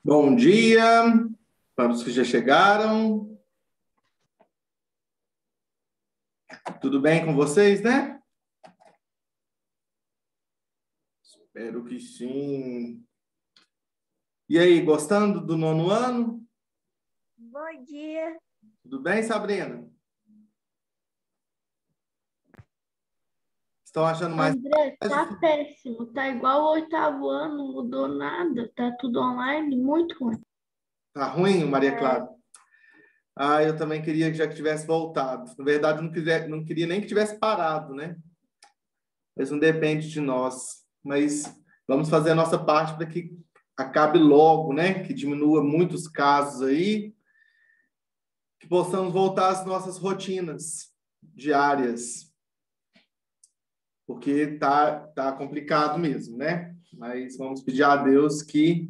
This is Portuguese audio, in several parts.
Bom dia para os que já chegaram. Tudo bem com vocês, né? Espero que sim. E aí, gostando do nono ano? Bom dia. Tudo bem, Sabrina? Estão achando mais... André, tá péssimo. Tá igual o oitavo ano, não mudou nada. Tá tudo online, muito ruim. Tá ruim, Maria É, Clara? Ah, eu também queria que já tivesse voltado. Na verdade, não queria nem que tivesse parado, né? Mas não depende de nós. Mas vamos fazer a nossa parte para que acabe logo, né? Que diminua muitos casos aí, que possamos voltar às nossas rotinas diárias, porque tá complicado mesmo, né? Mas vamos pedir a Deus que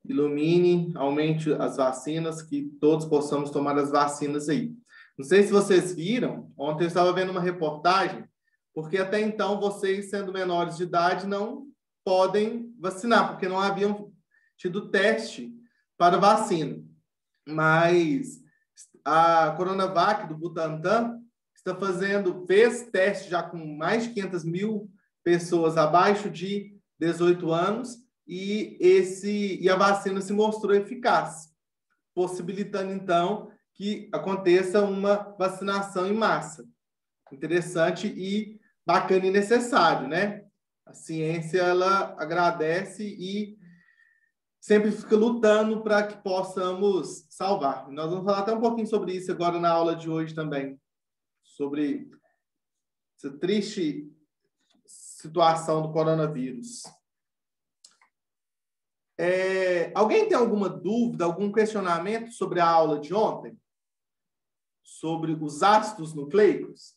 ilumine, aumente as vacinas, que todos possamos tomar as vacinas aí. Não sei se vocês viram, ontem eu estava vendo uma reportagem, porque até então vocês, sendo menores de idade, não podem vacinar, porque não haviam tido teste para vacina. Mas a Coronavac do Butantan fez teste já com mais de 500 mil pessoas abaixo de 18 anos e a vacina se mostrou eficaz, possibilitando, então, que aconteça uma vacinação em massa. Interessante e bacana e necessário, né? A ciência, ela agradece e sempre fica lutando para que possamos salvar. Nós vamos falar até um pouquinho sobre isso agora na aula de hoje também, sobre essa triste situação do coronavírus. Alguém tem alguma dúvida, algum questionamento sobre a aula de ontem? Sobre os ácidos nucleicos?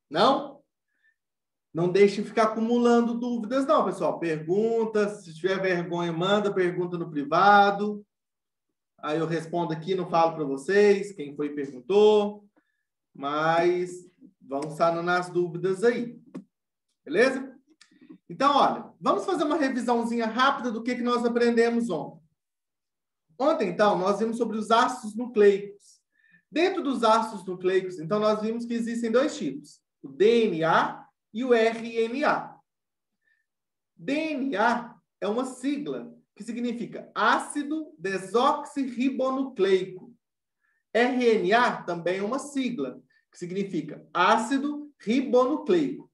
Não? Não deixe ficar acumulando dúvidas, não, pessoal. Pergunta, se tiver vergonha, manda pergunta no privado. Aí eu respondo aqui, não falo para vocês quem foi e perguntou. Mas vamos sanando as dúvidas aí. Beleza? Então, olha, vamos fazer uma revisãozinha rápida do que nós aprendemos ontem. Ontem, então, nós vimos sobre os ácidos nucleicos. Dentro dos ácidos nucleicos, então, nós vimos que existem dois tipos, o DNA e o RNA. DNA é uma sigla que significa ácido desoxirribonucleico. RNA também é uma sigla que significa ácido ribonucleico.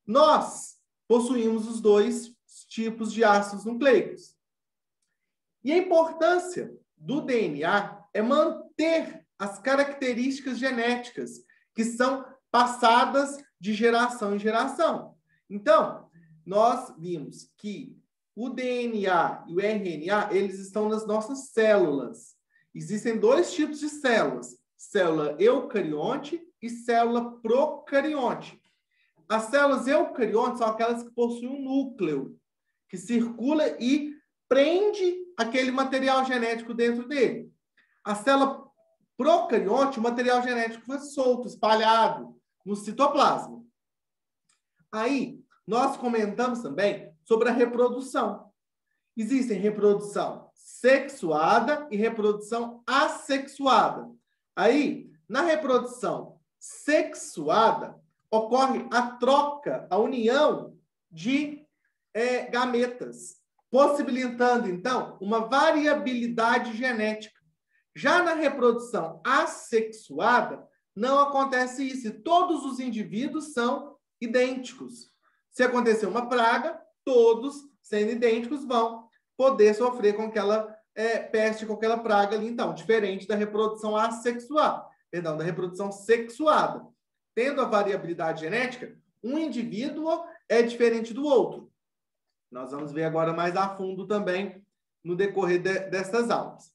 Nós possuímos os dois tipos de ácidos nucleicos. E a importância do DNA é manter as características genéticas que são passadas de geração em geração. Então, nós vimos que o DNA e o RNA, eles estão nas nossas células. Existem dois tipos de células, célula eucarionte e célula procarionte. As células eucariontes são aquelas que possuem um núcleo, que circula e prende aquele material genético dentro dele. A célula procarionte, o material genético foi solto, espalhado no citoplasma. Aí, nós comentamos também sobre a reprodução. Existem reprodução sexuada e reprodução assexuada. Aí, na reprodução sexuada, ocorre a troca, a união de gametas, possibilitando, então, uma variabilidade genética. Já na reprodução assexuada, não acontece isso. Todos os indivíduos são idênticos. Se acontecer uma praga, todos, sendo idênticos, vão poder sofrer com aquela peste, com aquela praga ali, então, diferente da reprodução assexuada, perdão, da reprodução sexuada. Tendo a variabilidade genética, um indivíduo é diferente do outro. Nós vamos ver agora mais a fundo também no decorrer dessas aulas.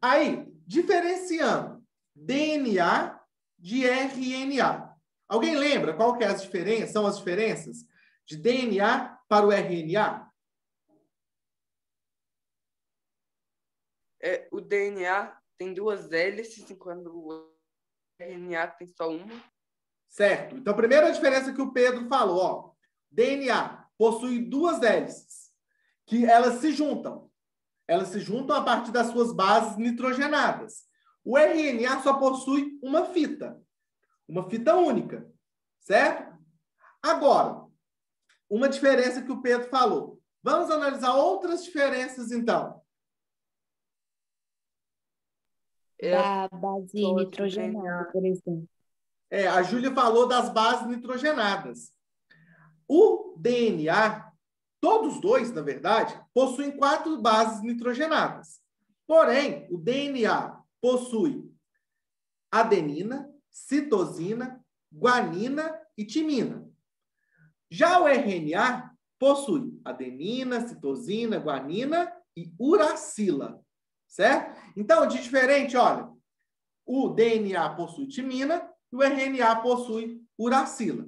Aí, diferenciando DNA de RNA. Alguém lembra qual que é são as diferenças de DNA para o RNA? O DNA tem duas hélices, enquanto o RNA tem só uma. Certo. Então, a primeira diferença que o Pedro falou, ó, DNA, possui duas hélices, que elas se juntam. Elas se juntam a partir das suas bases nitrogenadas. O RNA só possui uma fita única, certo? Agora, uma diferença que o Pedro falou. Vamos analisar outras diferenças, então. Da base nitrogenada, por exemplo. A Júlia falou das bases nitrogenadas. O DNA, todos dois, na verdade, possuem 4 bases nitrogenadas. Porém, o DNA possui adenina, citosina, guanina e timina. Já o RNA possui adenina, citosina, guanina e uracila, certo? Então, de diferente, olha, o DNA possui timina e o RNA possui uracila.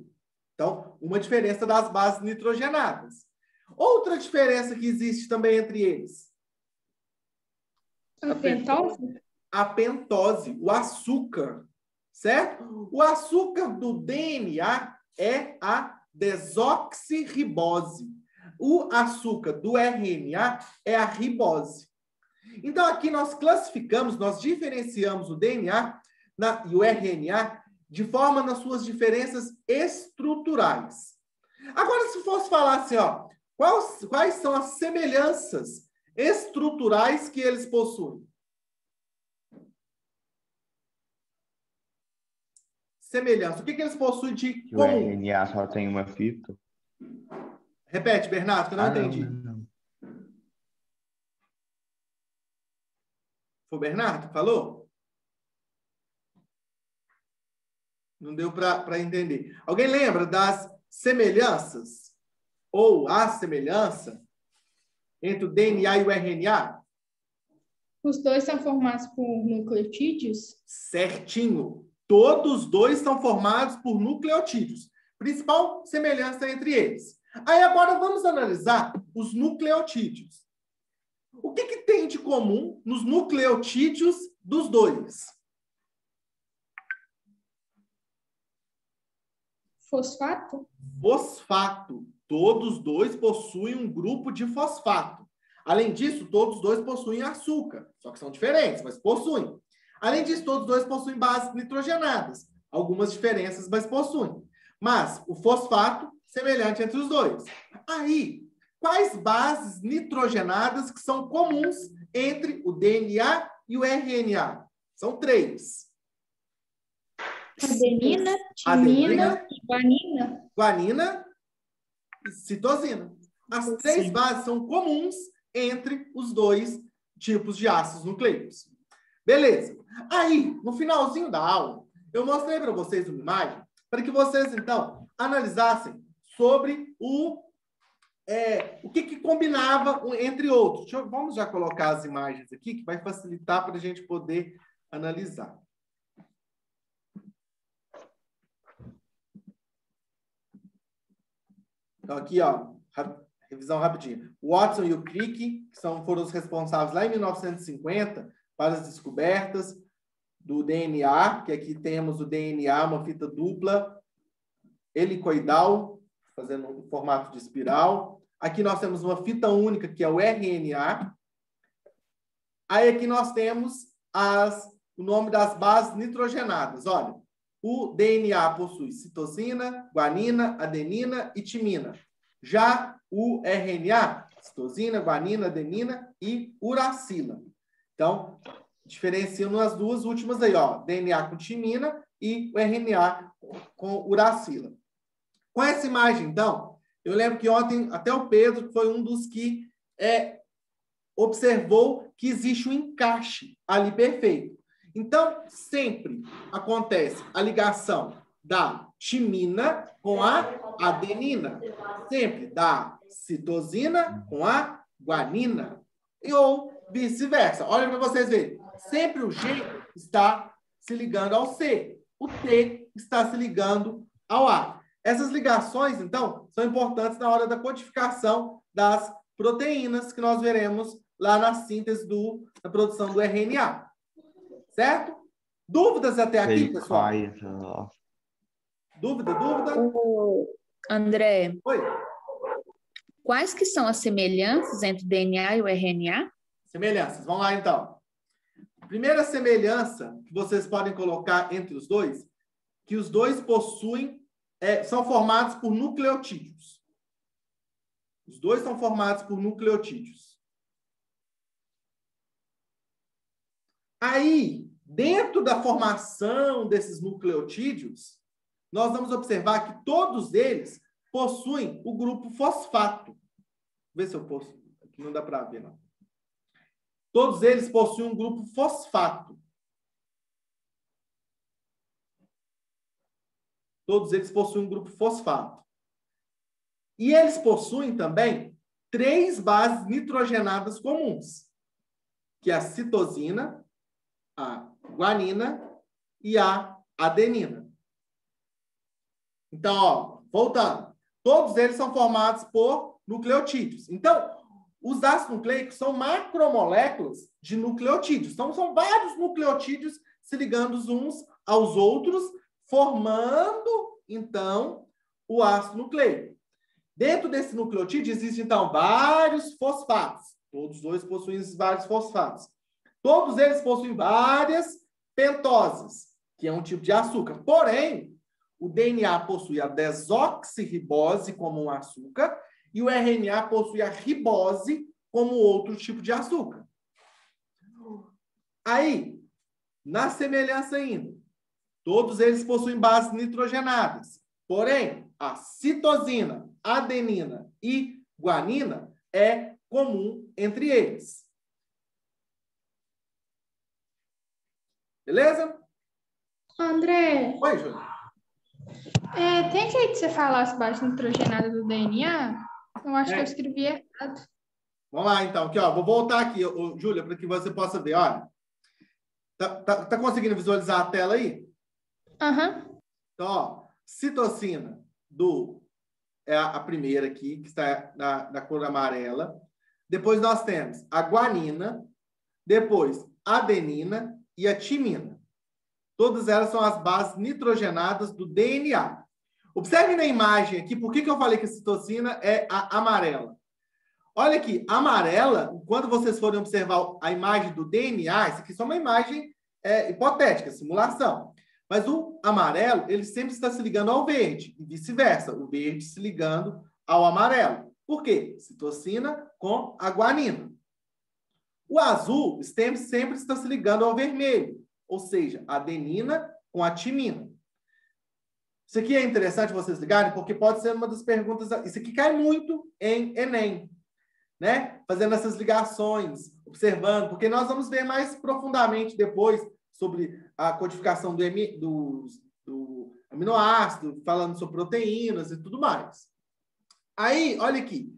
Então, uma diferença das bases nitrogenadas. Outra diferença que existe também entre eles. A pentose? A pentose, o açúcar, certo? O açúcar do DNA é a desoxirribose. O açúcar do RNA é a ribose. Então, aqui nós classificamos, nós diferenciamos o DNA e o RNA de forma nas suas diferenças estruturais. Agora, se fosse falar assim, ó, quais são as semelhanças estruturais que eles possuem? Semelhança. O que eles possuem de Que o comum? RNA só tem uma fita. Repete, Bernardo, que eu não entendi. Não. Foi o Bernardo que falou? Não deu para entender. Alguém lembra das semelhanças ou a semelhança entre o DNA e o RNA? Os dois são formados por nucleotídeos? Certinho. Todos os dois são formados por nucleotídeos. Principal semelhança entre eles. Aí agora vamos analisar os nucleotídeos. O que tem de comum nos nucleotídeos dos dois? Fosfato? Fosfato. Todos dois possuem um grupo de fosfato. Além disso, todos dois possuem açúcar. Só que são diferentes, mas possuem. Além disso, todos dois possuem bases nitrogenadas. Algumas diferenças, mas possuem. Mas o fosfato, semelhante entre os dois. Aí, quais bases nitrogenadas que são comuns entre o DNA e o RNA? São 3. Adenina, timina e guanina. Guanina e citosina. As 3 bases são comuns entre os dois tipos de ácidos nucleicos. Beleza. Aí, no finalzinho da aula, eu mostrei para vocês uma imagem para que vocês, então, analisassem sobre o que combinava entre outros. Vamos já colocar as imagens aqui, que vai facilitar para a gente poder analisar. Então, aqui, ó, revisão rapidinha. O Watson e o Crick, que foram os responsáveis lá em 1950 para as descobertas do DNA, que aqui temos o DNA, uma fita dupla, helicoidal, fazendo um formato de espiral. Aqui nós temos uma fita única, que é o RNA. Aí aqui nós temos o nome das bases nitrogenadas. Olha, o DNA possui citosina, guanina, adenina e timina. Já o RNA, citosina, guanina, adenina e uracila. Então, diferenciando as duas últimas aí, ó, DNA com timina e o RNA com uracila. Com essa imagem, então, eu lembro que ontem até o Pedro foi um dos que observou que existe um encaixe ali perfeito. Então, sempre acontece a ligação da timina com a adenina, sempre da citosina com a guanina, ou vice-versa. Olha para vocês verem. Sempre o G está se ligando ao C, o T está se ligando ao A. Essas ligações, então, são importantes na hora da codificação das proteínas que nós veremos lá na síntese da produção do RNA. Certo? Dúvidas até aqui, pessoal? Dúvida? André, Oi? Quais que são as semelhanças entre o DNA e o RNA? Semelhanças. Vamos lá, então. Primeira semelhança que vocês podem colocar entre os dois, que os dois possuem, são formados por nucleotídeos. Os dois são formados por nucleotídeos. Aí, dentro da formação desses nucleotídeos, nós vamos observar que todos eles possuem o grupo fosfato. Vou ver se eu posso. Aqui não dá para ver, não. Todos eles possuem um grupo fosfato. Todos eles possuem um grupo fosfato. E eles possuem também 3 bases nitrogenadas comuns, que é a citosina, a guanina e a adenina. Então, ó, voltando. Todos eles são formados por nucleotídeos. Então, os ácidos nucleicos são macromoléculas de nucleotídeos. Então, são vários nucleotídeos se ligando uns aos outros, formando, então, o ácido nucleico. Dentro desse nucleotídeo existem, então, vários fosfatos. Todos dois possuem vários fosfatos. Todos eles possuem várias pentoses, que é um tipo de açúcar. Porém, o DNA possui a desoxirribose como um açúcar e o RNA possui a ribose como outro tipo de açúcar. Aí, na semelhança ainda, todos eles possuem bases nitrogenadas. Porém, a citosina, adenina e guanina é comum entre eles. Beleza? André, Oi, Júlia. tem jeito de você falar as bases nitrogenadas do DNA? Eu acho que eu escrevi errado. Vamos lá, então. Aqui, ó, vou voltar aqui, Júlia, para que você possa ver. Olha, tá conseguindo visualizar a tela aí? Aham. Então, ó, citosina é a primeira aqui, que está na cor amarela. Depois nós temos a guanina, depois a adenina e a timina. Todas elas são as bases nitrogenadas do DNA. Observe na imagem aqui, por que eu falei que a citosina é a amarela? Olha aqui, amarela, quando vocês forem observar a imagem do DNA, isso aqui é só uma imagem hipotética, simulação. Mas o amarelo, ele sempre está se ligando ao verde, e vice-versa, o verde se ligando ao amarelo. Por quê? Citosina com a guanina. O azul sempre está se ligando ao vermelho, ou seja, a adenina com a timina. Isso aqui é interessante vocês ligarem, porque pode ser uma das perguntas... Isso aqui cai muito em Enem, né? Fazendo essas ligações, observando, porque nós vamos ver mais profundamente depois sobre a codificação do aminoácido, falando sobre proteínas e tudo mais. Aí, olha aqui,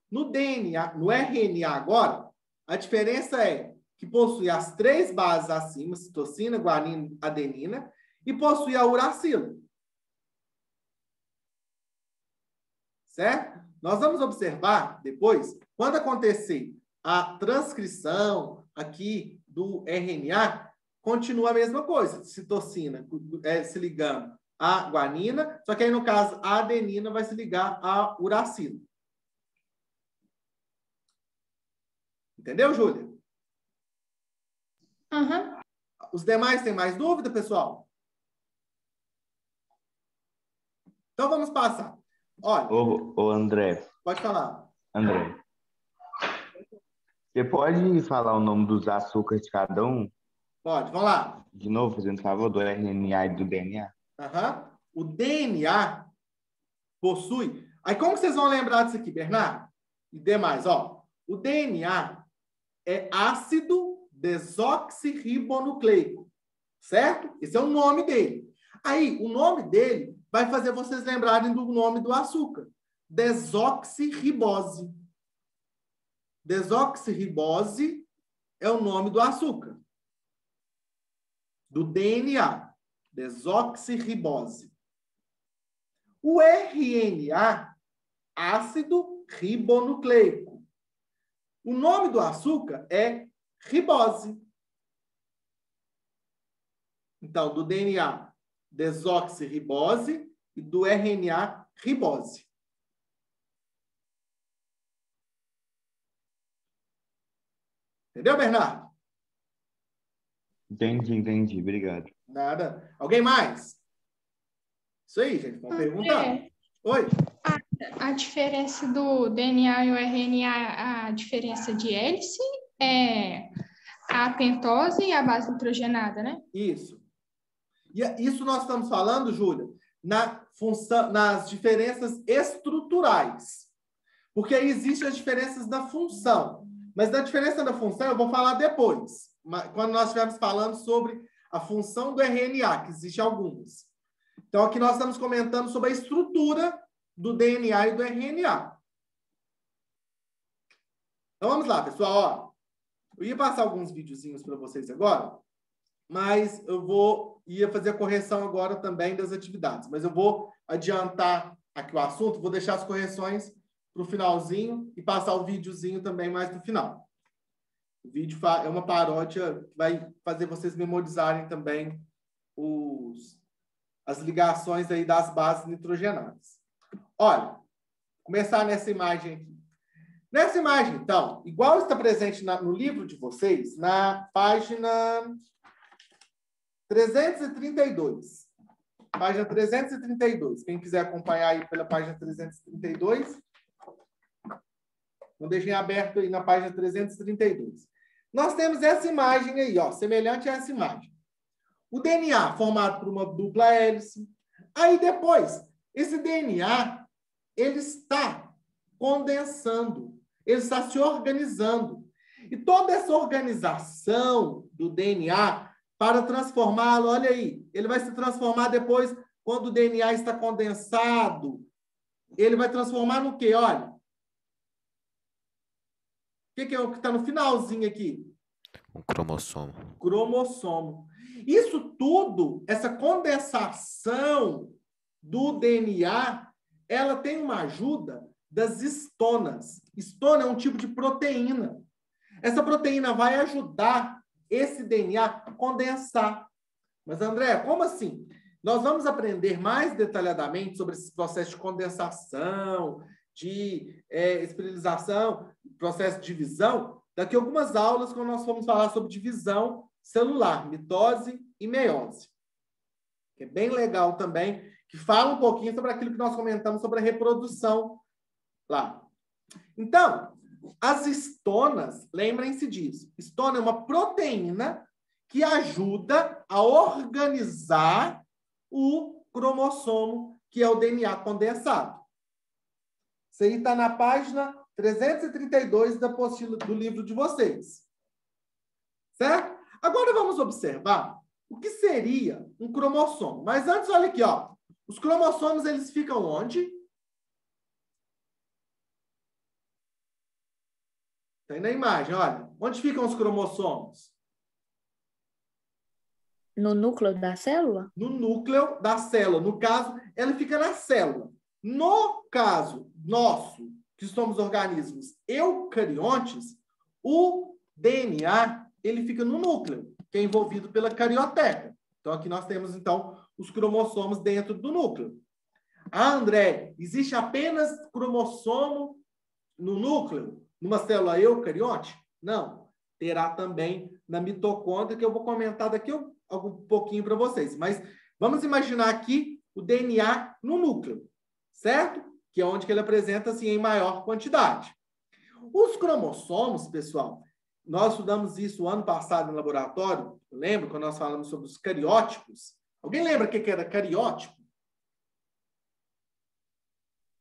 no DNA, no RNA agora, a diferença é que possui as 3 bases acima, citosina, guanina, adenina, e possui a uracila. Certo? Nós vamos observar depois, quando acontecer a transcrição aqui do RNA, continua a mesma coisa. Citosina se ligando à guanina, só que aí, no caso, a adenina vai se ligar à uracila. Entendeu, Júlia? Aham. Os demais têm mais dúvida, pessoal? Então, vamos passar. Olha. Ô André. Pode falar. André. Você pode falar o nome dos açúcares de cada um? Pode, vamos lá. De novo, fazendo favor, do RNA e do DNA? Uhum. O DNA possui... Aí, como vocês vão lembrar disso aqui, Bernardo? E demais, ó. O DNA é ácido desoxirribonucleico, certo? Esse é o nome dele. Aí, o nome dele vai fazer vocês lembrarem do nome do açúcar. Desoxirribose. Desoxirribose é o nome do açúcar. Do DNA. Desoxirribose. O RNA, ácido ribonucleico. O nome do açúcar é ribose. Então, do DNA, desoxirribose, e do RNA, ribose. Entendeu, Bernardo? Entendi. Obrigado. Nada. Alguém mais? Isso aí, gente. Vamos perguntar. Oi. A diferença do DNA e o RNA, a diferença de hélice é a pentose e a base nitrogenada, né? Isso. E isso nós estamos falando, Júlia, nas diferenças estruturais. Porque aí existem as diferenças da função. Mas da diferença da função eu vou falar depois, quando nós estivermos falando sobre a função do RNA, que existe algumas. Então, aqui nós estamos comentando sobre a estrutura do DNA e do RNA. Então, vamos lá, pessoal. Ó, eu ia passar alguns videozinhos para vocês agora, mas ia fazer a correção agora também das atividades. Mas eu vou adiantar aqui o assunto, vou deixar as correções para o finalzinho e passar o videozinho também mais no final. O vídeo é uma paródia que vai fazer vocês memorizarem também as ligações aí das bases nitrogenadas. Olha, vou começar nessa imagem aqui. Nessa imagem, então, igual está presente no livro de vocês, na página 332. Página 332. Quem quiser acompanhar aí pela página 332, não deixem aberto aí na página 332. Nós temos essa imagem aí, ó, semelhante a essa imagem. O DNA formado por uma dupla hélice. Aí depois, esse DNA, ele está condensando, ele está se organizando. E toda essa organização do DNA, para transformá-lo, olha aí, ele vai se transformar depois, quando o DNA está condensado, ele vai transformar no quê? Olha. O que é o que está no finalzinho aqui? Um cromossomo. Cromossomo. Isso tudo, essa condensação do DNA, ela tem uma ajuda das histonas. Histona é um tipo de proteína. Essa proteína vai ajudar esse DNA a condensar. Mas, André, como assim? Nós vamos aprender mais detalhadamente sobre esse processo de condensação, de esterilização, processo de divisão, daqui a algumas aulas, quando nós formos falar sobre divisão celular, mitose e meiose. Que é bem legal também, que fala um pouquinho sobre aquilo que nós comentamos sobre a reprodução lá. Então, as histonas, lembrem-se disso. Histona é uma proteína que ajuda a organizar o cromossomo, que é o DNA condensado. Isso aí está na página 332 da apostila do livro de vocês. Certo? Agora vamos observar o que seria um cromossomo. Mas antes, olha aqui, ó. Os cromossomos, eles ficam onde? Está aí na imagem, olha. Onde ficam os cromossomos? No núcleo da célula? No núcleo da célula. No caso, ela fica na célula. No caso nosso, que somos organismos eucariontes, o DNA, ele fica no núcleo, que é envolvido pela carioteca. Então, aqui nós temos, então, os cromossomos dentro do núcleo. Ah, André, existe apenas cromossomo no núcleo, numa célula eucarionte? Não. Terá também na mitocôndria, que eu vou comentar daqui um pouquinho para vocês. Mas vamos imaginar aqui o DNA no núcleo, certo? Que é onde que ele apresenta assim, em maior quantidade. Os cromossomos, pessoal, nós estudamos isso ano passado no laboratório. Eu lembro quando nós falamos sobre os cariótipos. Alguém lembra o que era cariótipo?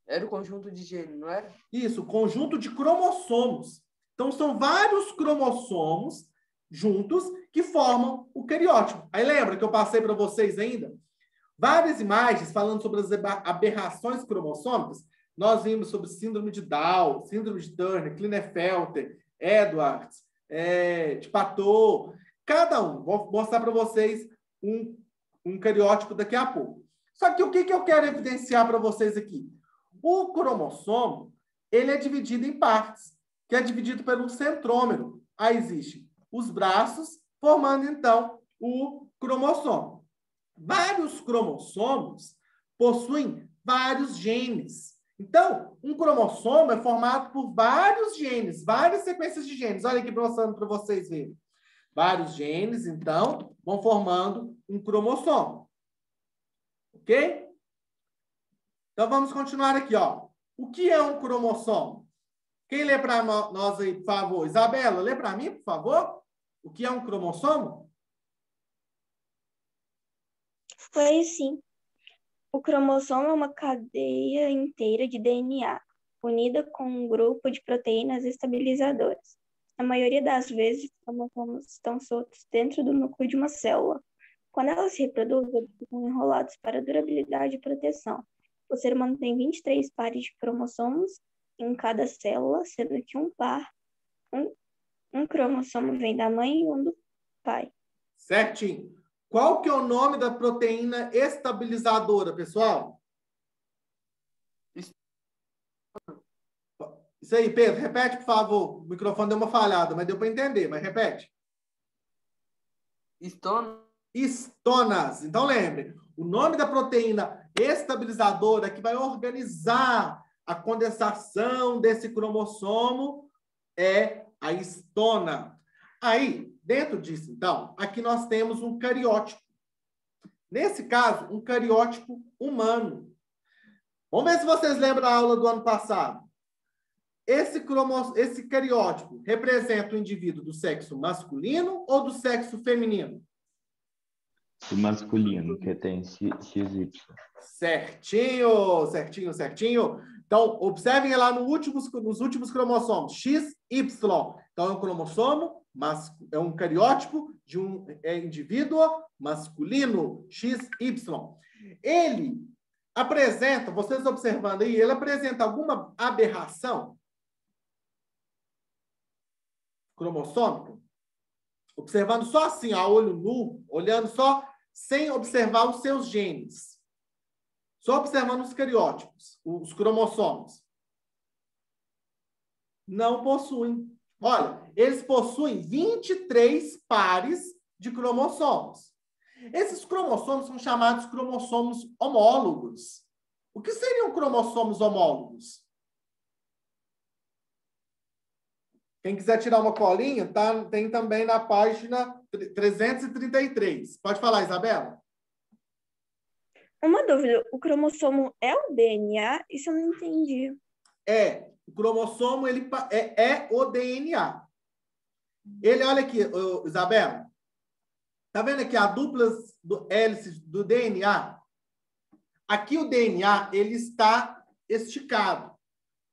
Era o conjunto de gene, não era? Isso, o conjunto de cromossomos. Então, são vários cromossomos juntos que formam o cariótipo. Aí lembra que eu passei para vocês ainda? Várias imagens falando sobre as aberrações cromossômicas. Nós vimos sobre síndrome de Down, síndrome de Turner, Klinefelter, Edwards, de Patot. Cada um. Vou mostrar para vocês um cariótipo daqui a pouco. Só que o que eu quero evidenciar para vocês aqui? O cromossomo, ele é dividido em partes, que é dividido pelo centrômero. Aí existem os braços, formando, então, o cromossomo. Vários cromossomos possuem vários genes. Então, um cromossomo é formado por vários genes, várias sequências de genes. Olha aqui mostrando para vocês verem. Vários genes, então, vão formando um cromossomo. Ok? Então, vamos continuar aqui, ó. O que é um cromossomo? Quem lê para nós aí, por favor? Isabela, lê para mim, por favor. O que é um cromossomo? Foi sim. O cromossomo é uma cadeia inteira de DNA, unida com um grupo de proteínas estabilizadoras. Na maioria das vezes, os cromossomos estão soltos dentro do núcleo de uma célula. Quando elas se reproduzem, eles ficam enrolados para durabilidade e proteção. O ser humano tem 23 pares de cromossomos em cada célula, sendo que um cromossomo vem da mãe e um do pai. Certinho. Qual que é o nome da proteína estabilizadora, pessoal? Isso aí, Pedro, repete, por favor. O microfone deu uma falhada, mas deu para entender, mas repete. Estonas. Então, lembre, o nome da proteína estabilizadora que vai organizar a condensação desse cromossomo é a estona. Aí, dentro disso, então, aqui nós temos um cariótipo. Nesse caso, um cariótipo humano. Vamos ver se vocês lembram da aula do ano passado. Esse cariótipo representa o indivíduo do sexo masculino ou do sexo feminino? O masculino, que tem XY. Certinho, certinho, certinho. Então, observem lá nos últimos cromossomos, XY. Então, é um cromossomo, é um cariótipo de um indivíduo masculino, XY. Ele apresenta, vocês observando aí, ele apresenta alguma aberração cromossômica? Observando só assim, a olho nu, olhando só, sem observar os seus genes. Só observando os cariótipos, os cromossomos. Não possuem. Olha, eles possuem 23 pares de cromossomos. Esses cromossomos são chamados cromossomos homólogos. O que seriam cromossomos homólogos? Quem quiser tirar uma colinha, tem também na página 333. Pode falar, Isabela. Uma dúvida, o cromossomo é o DNA? Isso eu não entendi. O cromossomo ele é o DNA. Ele, olha aqui, Isabela. Tá vendo aqui a dupla hélice do DNA? Aqui o DNA ele está esticado.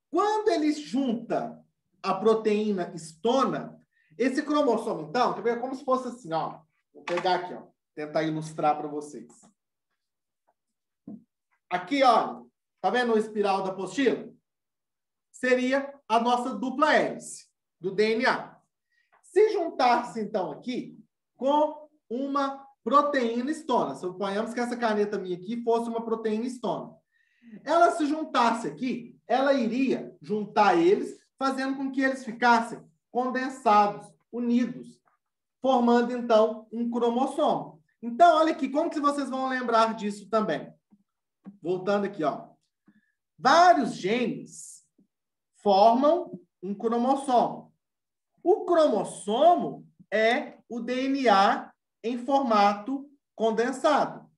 Quando ele junta a proteína histona, esse cromossomo, então, quer ver como se fosse assim, ó. Vou pegar aqui, ó. Tentar ilustrar para vocês. Aqui, ó. Tá vendo o espiral da apostila? Seria a nossa dupla hélice do DNA. Se juntasse, então, aqui com uma proteína histona, suponhamos que essa caneta minha aqui fosse uma proteína histona. Ela se juntasse aqui, ela iria juntar eles, fazendo com que eles ficassem condensados, unidos, formando, então, um cromossomo. Então, olha aqui, como que vocês vão lembrar disso também? Voltando aqui, ó. Vários genes formam um cromossomo. O cromossomo é o DNA em formato condensado.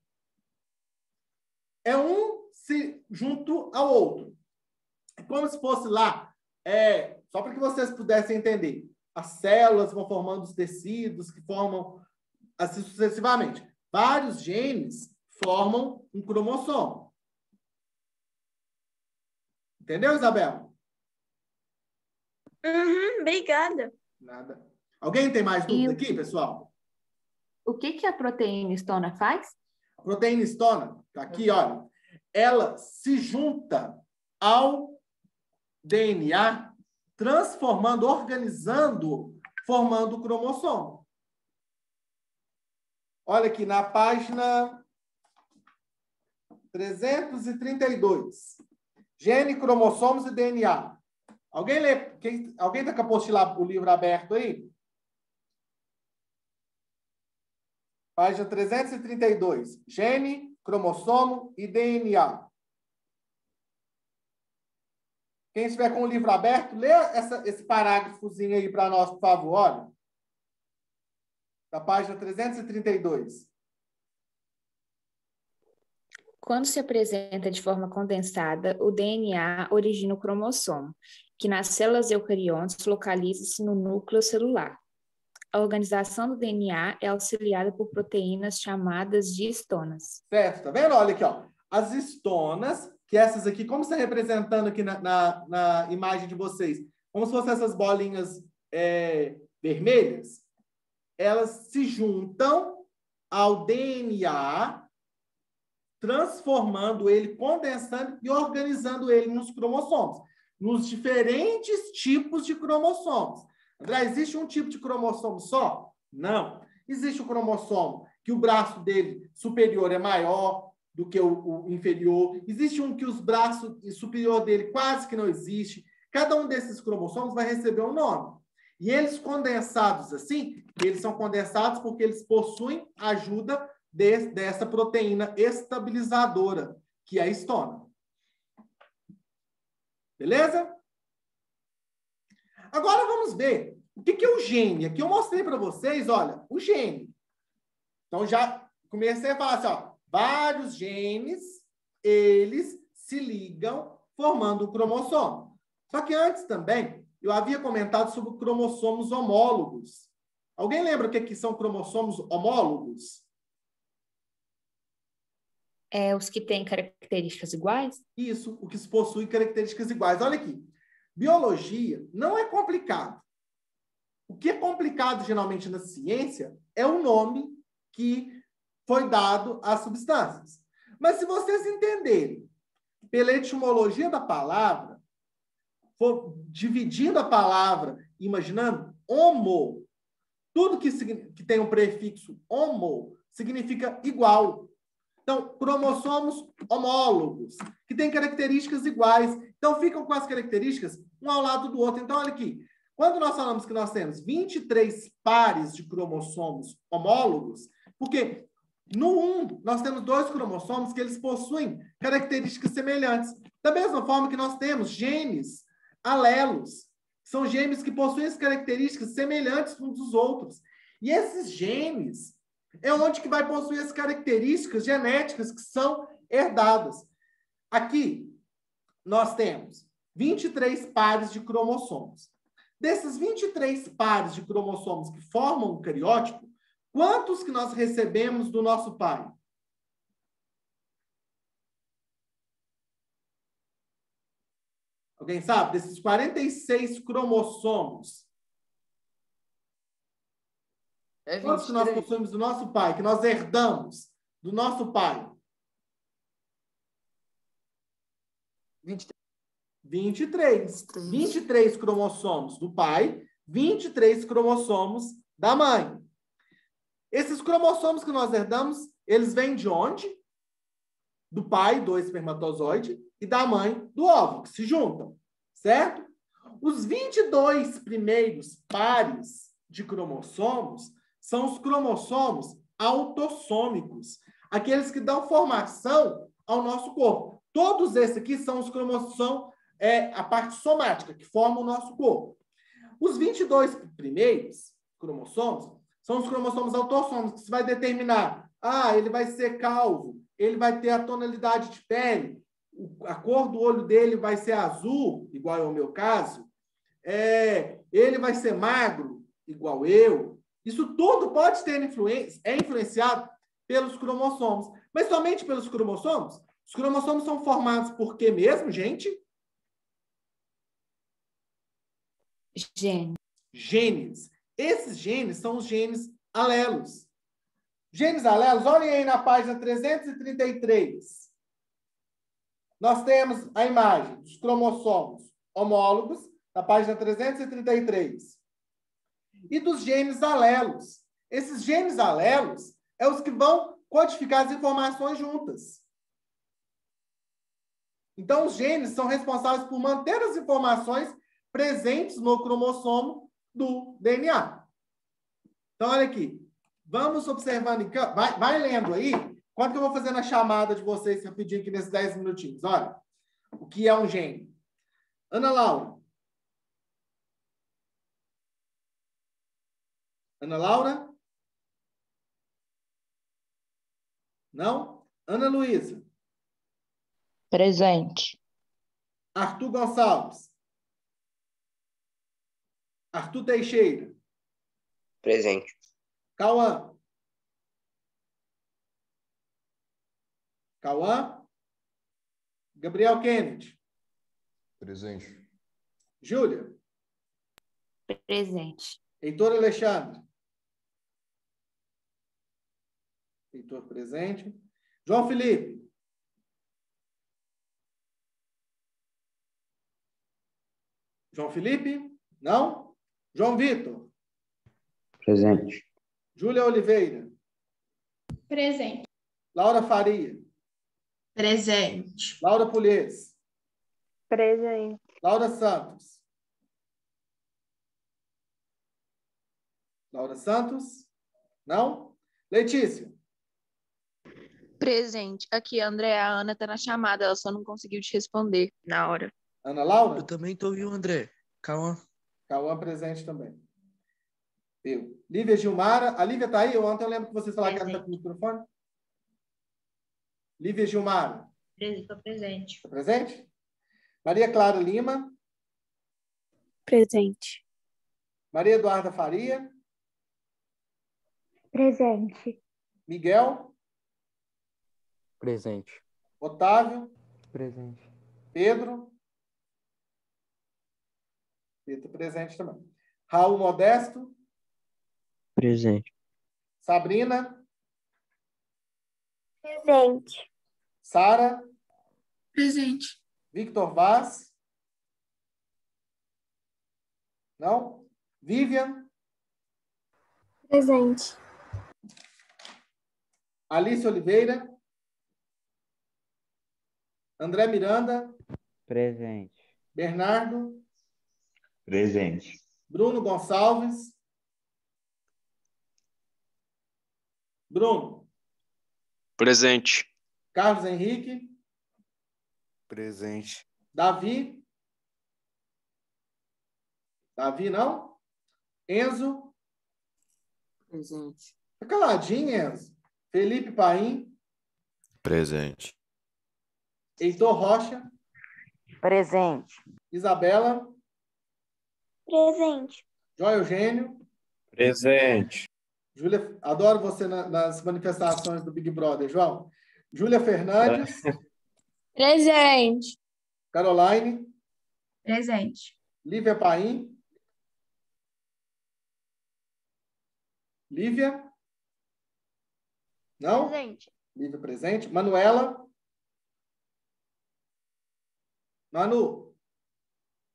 É um junto ao outro. É como se fosse lá, só para que vocês pudessem entender. As células vão formando os tecidos que formam assim sucessivamente. Vários genes formam um cromossomo. Entendeu, Isabela? Obrigada. Nada. Alguém tem mais dúvida aqui, pessoal? O que a proteína histona faz? A proteína histona, tá aqui, olha, ela se junta ao DNA, transformando, organizando, formando o cromossomo. Olha aqui na página 332. Gene, cromossomos e DNA. Alguém lê? Alguém está com a apostila, o livro aberto aí? Página 332. Gene, cromossomo e DNA. Quem estiver com o livro aberto, lê esse parágrafozinho aí para nós, por favor. Olha. Da página 332. Quando se apresenta de forma condensada, o DNA origina o cromossomo, que nas células eucariontes localiza-se no núcleo celular. A organização do DNA é auxiliada por proteínas chamadas de histonas. Certo, tá vendo? Olha aqui, ó. As histonas, que essas aqui, como está representando aqui na imagem de vocês, como se fossem essas bolinhas vermelhas, elas se juntam ao DNA, transformando ele, condensando e organizando ele nos cromossomos, nos diferentes tipos de cromossomos. André, existe um tipo de cromossomo só? Não. Existe o cromossomo que o braço dele superior é maior do que o inferior. Existe um que os braços superior dele quase que não existe. Cada um desses cromossomos vai receber um nome. E eles condensados assim, eles são condensados porque eles possuem a ajuda dessa proteína estabilizadora, que é a histona. Beleza? Agora vamos ver o que é o gene. Aqui eu mostrei para vocês, olha, o gene. Então já comecei a falar assim, ó, vários genes, eles se ligam formando o cromossomo. Só que antes também, eu havia comentado sobre cromossomos homólogos. Alguém lembra o que são cromossomos homólogos? Os que têm características iguais? Isso, o que possui características iguais. Olha aqui. Biologia não é complicado. O que é complicado, geralmente, na ciência é o nome que foi dado às substâncias. Mas se vocês entenderem, pela etimologia da palavra, for dividindo a palavra, imaginando, homo, tudo que tem um prefixo homo significa igual. Então, cromossomos homólogos, que têm características iguais. Então, ficam com as características um ao lado do outro. Então, olha aqui. Quando nós falamos que nós temos 23 pares de cromossomos homólogos, porque no 1 nós temos 2 cromossomos que eles possuem características semelhantes. Da mesma forma que nós temos genes alelos. São genes que possuem as características semelhantes uns dos outros. E esses genes é onde que vai possuir as características genéticas que são herdadas. Aqui, nós temos 23 pares de cromossomos. Desses 23 pares de cromossomos que formam o cariótipo, quantos que nós recebemos do nosso pai? Alguém sabe? Desses 46 cromossomos, quantos que nós possuímos do nosso pai, que nós herdamos do nosso pai? 23. 23 cromossomos do pai, 23 cromossomos da mãe. Esses cromossomos que nós herdamos, eles vêm de onde? Do pai, do espermatozoide, e da mãe, do óvulo, que se juntam, certo? Os 22 primeiros pares de cromossomos são os cromossomos autossômicos, aqueles que dão formação ao nosso corpo. Todos esses aqui são os cromossomos, a parte somática, que forma o nosso corpo. Os 22 primeiros cromossomos são os cromossomos autossômicos, que você vai determinar, ele vai ser calvo, ele vai ter a tonalidade de pele, a cor do olho dele vai ser azul, igual ao meu caso, ele vai ser magro, igual eu. Isso tudo pode ter influenciado pelos cromossomos. Mas somente pelos cromossomos? Os cromossomos são formados por quê mesmo, gente? Genes. Esses genes são os genes alelos. Genes alelos, olhem aí na página 333. Nós temos a imagem dos cromossomos homólogos, na página 333. E dos genes alelos. Esses genes alelos é os que vão codificar as informações juntas. Então, os genes são responsáveis por manter as informações presentes no cromossomo do DNA. Então, olha aqui. Vamos observando. Vai lendo aí. Quanto que eu vou fazer na chamada de vocês rapidinho aqui nesses 10 minutinhos? Olha, o que é um gene? Ana Laura. Ana Laura? Não? Ana Luísa. Presente. Arthur Gonçalves. Arthur Teixeira. Presente. Cauã. Cauã. Gabriel Kennedy. Presente. Júlia. Presente. Heitor Alexandre. Heitor presente. João Felipe. João Felipe? Não? João Vitor. Presente. Júlia Oliveira. Presente. Laura Faria. Presente. Laura Pulies. Presente. Laura Santos. Laura Santos? Não? Letícia. Presente. Aqui, André, a Ana tá na chamada, ela só não conseguiu te responder na hora. Ana Laura? Eu também tô ouvindo, André. Calma. Cauã presente também. Eu. Lívia Gilmara. A Lívia tá aí? Ontem eu lembro que vocês falaram que ela está com o microfone. Lívia Gilmara. Estou presente. Está presente? Maria Clara Lima. Presente. Maria Eduarda Faria. Presente. Miguel. Presente. Otávio. Presente. Pedro. Pedro presente também. Raul Modesto. Presente. Sabrina. Presente. Sara. Presente. Victor Vaz. Não? Vivian. Presente. Alice Oliveira. André Miranda. Presente. Bernardo. Presente. Bruno Gonçalves. Bruno. Presente. Carlos Henrique. Presente. Davi. Davi, não? Enzo. Presente. Tá caladinho, Enzo. Felipe Paim. Presente. Heitor Rocha. Presente. Isabela. Presente. João Eugênio. Presente. Júlia, adoro você nas manifestações do Big Brother, João. Júlia Fernandes. Presente. Caroline. Presente. Lívia Paim. Lívia? Não? Presente. Lívia presente. Manuela? Manu?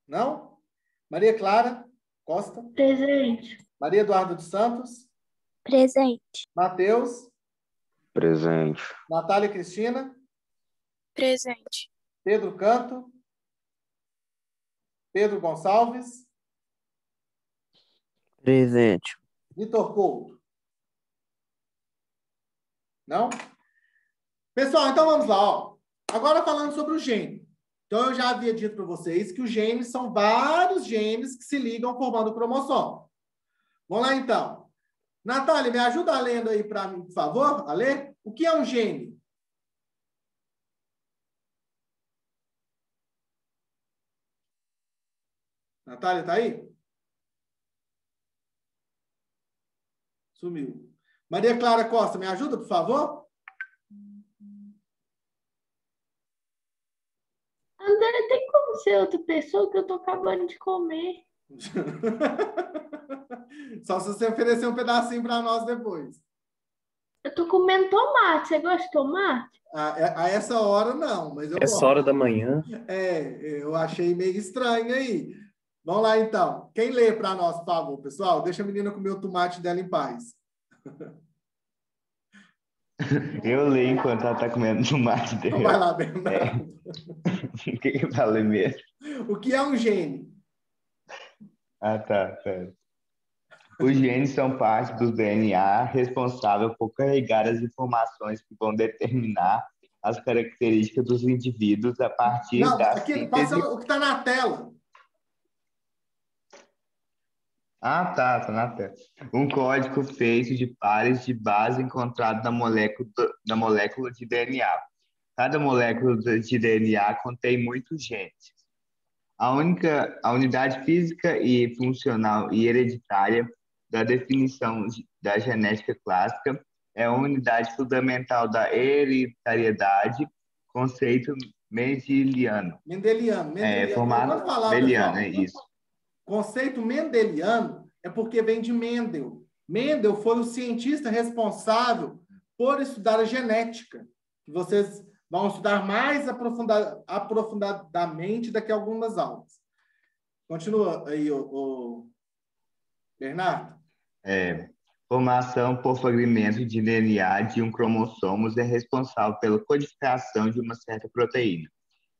Não? Maria Clara Costa? Presente. Maria Eduarda dos Santos? Presente. Matheus? Presente. Natália Cristina? Presente. Pedro Canto? Pedro Gonçalves? Presente. Vitor Couto? Não? Pessoal, então vamos lá. Ó. Agora falando sobre o gene. Então, eu já havia dito para vocês que os genes são vários genes que se ligam formando o cromossomo. Vamos lá, então. Natália, me ajuda a lendo aí para mim, por favor, a ler. O que é um gene? Natália, tá aí? Sumiu. Maria Clara Costa, me ajuda, por favor? André, tem como ser outra pessoa que eu tô acabando de comer? Só se você oferecer um pedacinho para nós depois. Eu tô comendo tomate. Você gosta de tomate? A essa hora, não, mas eu Essa gosto. hora da manhã. Eu achei meio estranho aí. Vamos lá, então. Quem lê para nós, por favor, pessoal? Deixa a menina comer o tomate dela em paz. Eu leio enquanto ela tá comendo tomate dele. Vai lá, Bernardo. O que eu falei mesmo? O que é um gene? Ah, tá. Pera. Os genes são parte do DNA responsável por carregar as informações que vão determinar as características dos indivíduos a partir Não, da aqui, síntese... passa o que está na tela. Ah, tá na tela. Um código feito de pares de base encontrado na molécula de DNA. Cada molécula de DNA contém muitos genes. A unidade física e funcional e hereditária da definição da genética clássica é a unidade fundamental da hereditariedade, conceito mendeliano. Mendeliano. Formado Pode falar, mendeliano, pessoal. é isso. Conceito mendeliano é porque vem de Mendel. Mendel foi o cientista responsável por estudar a genética, que vocês vão estudar mais aprofundadamente daqui a algumas aulas. Continua aí, o Bernardo. Formação por fragmento de DNA de um cromossomo é responsável pela codificação de uma certa proteína,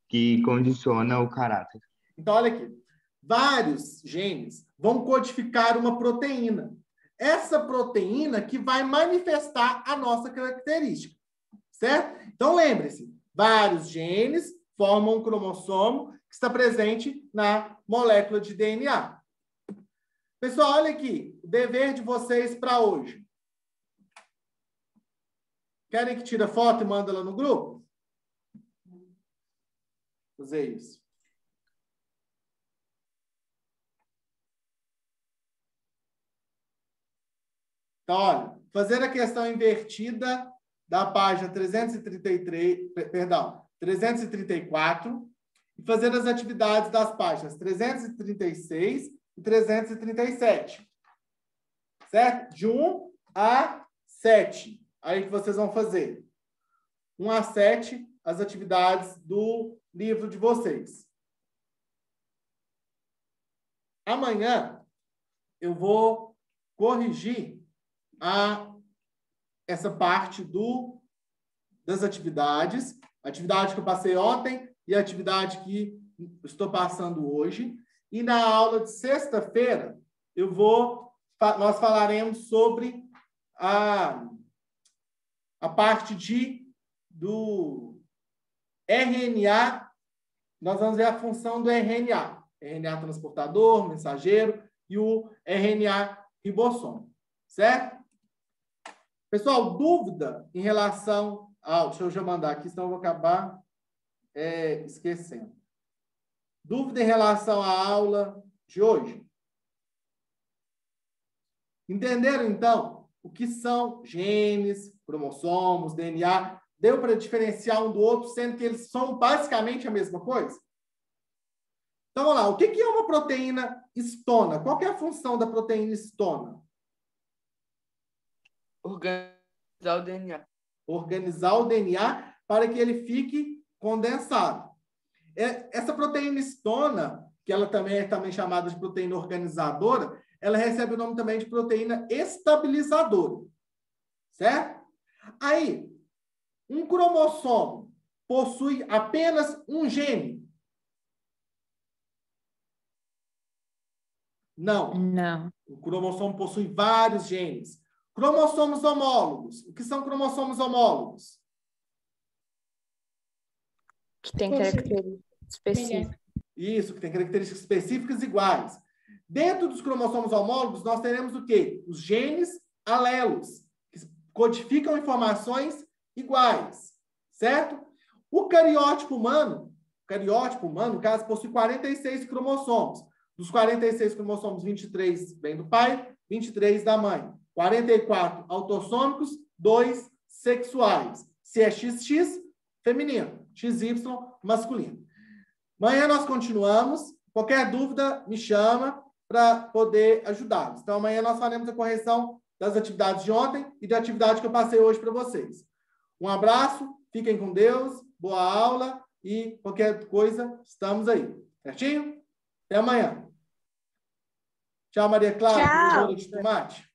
que condiciona o caráter. Então, olha aqui. Vários genes vão codificar uma proteína. Essa proteína que vai manifestar a nossa característica. Certo? Então, lembre-se, vários genes formam um cromossomo que está presente na molécula de DNA. Pessoal, olha aqui, o dever de vocês para hoje. Querem que tire a foto e manda lá no grupo? Fazer isso. Então, olha, fazer a questão invertida da página 334 e fazer as atividades das páginas 336 e 337. Certo? De 1 a 7. Aí que vocês vão fazer. 1 a 7, as atividades do livro de vocês. Amanhã eu vou corrigir essa parte das atividades, a atividade que eu passei ontem e a atividade que estou passando hoje. E na aula de sexta-feira, nós falaremos sobre a parte do RNA. Nós vamos ver a função do RNA. RNA transportador, mensageiro e o RNA ribossomo. Certo? Pessoal, dúvida em relação ao... Deixa eu já mandar aqui, senão eu vou acabar esquecendo. Dúvida em relação à aula de hoje? Entenderam, então, o que são genes, cromossomos, DNA? Deu para diferenciar um do outro, sendo que eles são basicamente a mesma coisa? Então, vamos lá. O que é uma proteína histona? Qual que é a função da proteína histona? Organizar o DNA. Organizar o DNA para que ele fique condensado. Essa proteína histona, que ela também é chamada de proteína organizadora, ela recebe o nome também de proteína estabilizadora. Certo? Aí, um cromossomo possui apenas um gene? Não. Não. O cromossomo possui vários genes. Cromossomos homólogos. O que são cromossomos homólogos? Que tem características específicas. Isso, que tem características específicas iguais. Dentro dos cromossomos homólogos, nós teremos o quê? Os genes alelos, que codificam informações iguais. Certo? O cariótipo humano, no caso, possui 46 cromossomos. Dos 46 cromossomos, 23 vêm do pai, 23 da mãe. 44 autossômicos, 2 sexuais. Se é XX, feminino. XY, masculino. Amanhã nós continuamos. Qualquer dúvida, me chama para poder ajudá-los. Então, amanhã nós faremos a correção das atividades de ontem e da atividade que eu passei hoje para vocês. Um abraço, fiquem com Deus, boa aula e qualquer coisa, estamos aí. Certinho? Até amanhã. Tchau, Maria Clara. Tchau. Bolo de tomate.